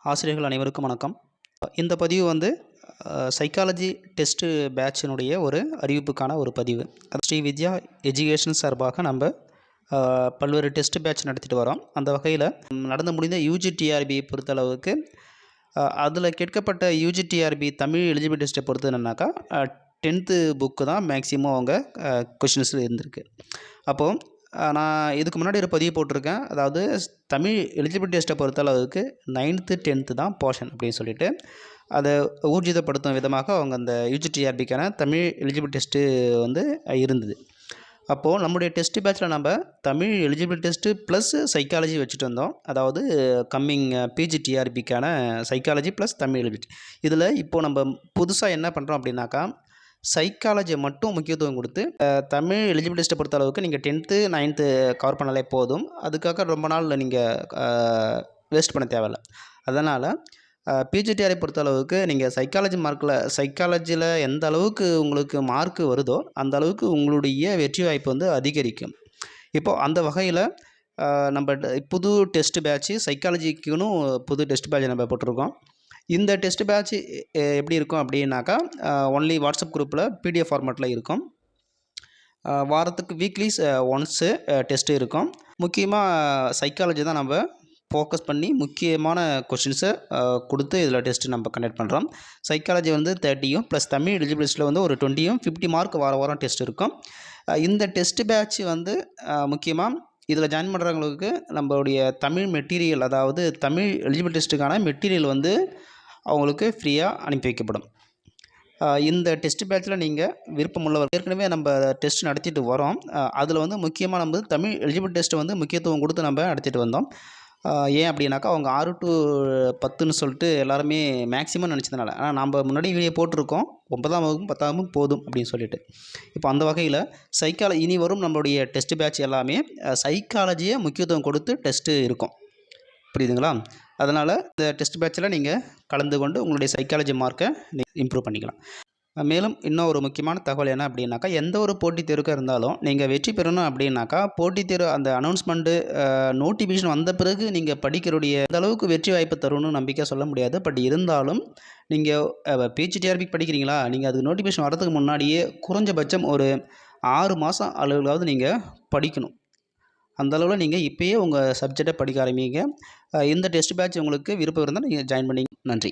ஆசிரியர்கள் அனைவருக்கும் வணக்கம். இந்த பதிவு வந்து சைக்காலஜி டெஸ்ட்டு பேட்சினுடைய ஒரு அறிவிப்புக்கான ஒரு பதிவு. ஸ்ரீ வித்யா எஜுகேஷன் சார்பாக நம்ம பல்வேறு டெஸ்ட் பேட்ச் நடத்திட்டு வரோம். அந்த வகையில் நடந்து முடிந்த யூஜிடிஆர்பி பொறுத்தளவுக்கு அதில் கேட்கப்பட்ட யூஜிடிஆர்பி தமிழ் எலிஜிபிலிட்டி டெஸ்ட்டை பொறுத்து என்னன்னாக்கா 10th புக்கு தான் மேக்ஸிமம் அவங்க கொஷின்ஸ் இருந்திருக்கு. அப்போது நான் இதுக்கு முன்னாடி ஒரு பதிவு போட்டிருக்கேன். அதாவது தமிழ் எலிஜிபிலிட்டி டெஸ்ட்டை பொறுத்தளவுக்கு 9th 10th தான் போர்ஷன் அப்படின்னு சொல்லிட்டு அதை ஊர்ஜிதப்படுத்தும் விதமாக அவங்க அந்த யூஜிடிஆர்பிக்கான தமிழ் எலிஜிபிலிட்டி டெஸ்ட்டு வந்து இருந்தது. அப்போது நம்முடைய டெஸ்ட் பேட்சில் நம்ம Tamil eligibility test plus psychology வச்சுட்டு வந்தோம். அதாவது கம்மிங் பிஜிடிஆர்பிக்கான சைக்காலஜி ப்ளஸ் தமிழ் எலிஜிபிலிட்டி. இதில் இப்போது நம்ம புதுசாக என்ன பண்ணுறோம் அப்படின்னாக்கா சைக்காலஜியை மட்டும் முக்கியத்துவம் கொடுத்து தமிழ் எலிஜிபிலிட்டி டெஸ்ட்டை பொறுத்த அளவுக்கு நீங்கள் 10th 9th கவர் பண்ணாலே போதும். அதுக்காக ரொம்ப நாள் நீங்கள் வேஸ்ட் பண்ண தேவையில்லை. அதனால் பிஜிடிஆரை பொறுத்த அளவுக்கு நீங்கள் சைக்காலஜியில் எந்த அளவுக்கு உங்களுக்கு மார்க்கு வருதோ அந்த அளவுக்கு உங்களுடைய வெற்றி வாய்ப்பு வந்து அதிகரிக்கும். இப்போது அந்த வகையில் நம்ம புது டெஸ்ட் பேட்ச்சு சைக்காலஜிக்குன்னு புது டெஸ்ட் பேட்ச் நம்ம போட்டிருக்கோம். இந்த டெஸ்ட் பேட்ச் எப்படி இருக்கும் அப்படின்னாக்கா ஒன்லி வாட்ஸ்அப் குரூப்பில் பிடிஎஃப் ஃபார்மேட்டில் இருக்கும். வாரத்துக்கு வீக்லி ஒன்ஸு டெஸ்ட்டு இருக்கும். முக்கியமாக சைக்காலஜி தான் நம்ம ஃபோக்கஸ் பண்ணி முக்கியமான கொஷின்ஸை கொடுத்து இதில் டெஸ்ட்டு நம்ம கண்டக்ட் பண்ணுறோம். சைக்காலஜி வந்து 30யும் ப்ளஸ் தமிழ் எலிஜிபிலிட்டியில் வந்து ஒரு 20யும் 50 மார்க் வாரம் டெஸ்ட் இருக்கும். இந்த டெஸ்ட் பேட்ச் வந்து முக்கியமாக இதில் ஜாயின் பண்ணுறவங்களுக்கு நம்மளுடைய தமிழ் மெட்டீரியல், அதாவது தமிழ் எலிஜிபிலிட்டி டெஸ்ட்டுக்கான மெட்டீரியல் வந்து அவங்களுக்கு ஃப்ரீயாக அனுப்பி வைக்கப்படும். இந்த டெஸ்ட் பேட்சில் நீங்கள் விருப்பமுள்ளவர் ஏற்கனவே நம்ம டெஸ்ட் நடத்திட்டு வரோம். அதில் வந்து முக்கியமாக நம்ம தமிழ் எலிஜிபிலிட்டி டெஸ்ட்டை வந்து முக்கியத்துவம் கொடுத்து நம்ம நடத்திட்டு வந்தோம். ஏன் அப்படின்னாக்கா அவங்க 6 to 10ன்னு சொல்லிட்டு எல்லாருமே மேக்ஸிமம் நினச்சதுனால. ஆனால் நம்ம முன்னாடி வீடியோ போட்டிருக்கோம் 9ஆம் வகுப்பு 10ஆம் வகுப்பு போதும் அப்படின்னு சொல்லிட்டு. இப்போ அந்த வகையில் இனி வரும் நம்மளுடைய டெஸ்ட் பேட்ச் எல்லாமே சைக்காலஜியை முக்கியத்துவம் கொடுத்து டெஸ்ட்டு இருக்கும். புரியுதுங்களா? அதனால் இந்த டெஸ்ட் பேட்சில் நீங்கள் கலந்து கொண்டு உங்களுடைய சைக்காலஜி மார்க்கை இம்ப்ரூவ் பண்ணிக்கலாம். மேலும் இன்னும் ஒரு முக்கியமான தகவல் என்ன அப்படின்னாக்கா எந்த ஒரு போட்டித் தேர்வுக்காக இருந்தாலும் நீங்கள் வெற்றி பெறணும் அப்படின்னாக்கா போட்டித் தேர்வு அந்த அனௌன்ஸ்மெண்ட்டு நோட்டிஃபிகேஷன் வந்த பிறகு நீங்கள் படிக்கிறடைய எந்த அளவுக்கு வெற்றி வாய்ப்பு தரும்னு நம்பிக்கை சொல்ல முடியாது. பட் இருந்தாலும் நீங்கள் பிஜிடிஆர்பி படிக்கிறீங்களா, நீங்கள் அதுக்கு நோட்டிஃபிகேஷன் வரதுக்கு முன்னாடியே குறைஞ்சபட்சம் ஒரு 6 மாதம் அளவுலாவது நீங்கள் படிக்கணும். அந்த அளவில் நீங்கள் இப்போயே உங்கள் சப்ஜெக்டை படிக்க ஆரம்பிங்க. இந்த டெஸ்ட் பேட்ச் உங்களுக்கு விருப்பம் இருந்தால் நீங்கள் ஜாயின் பண்ணி. நன்றி.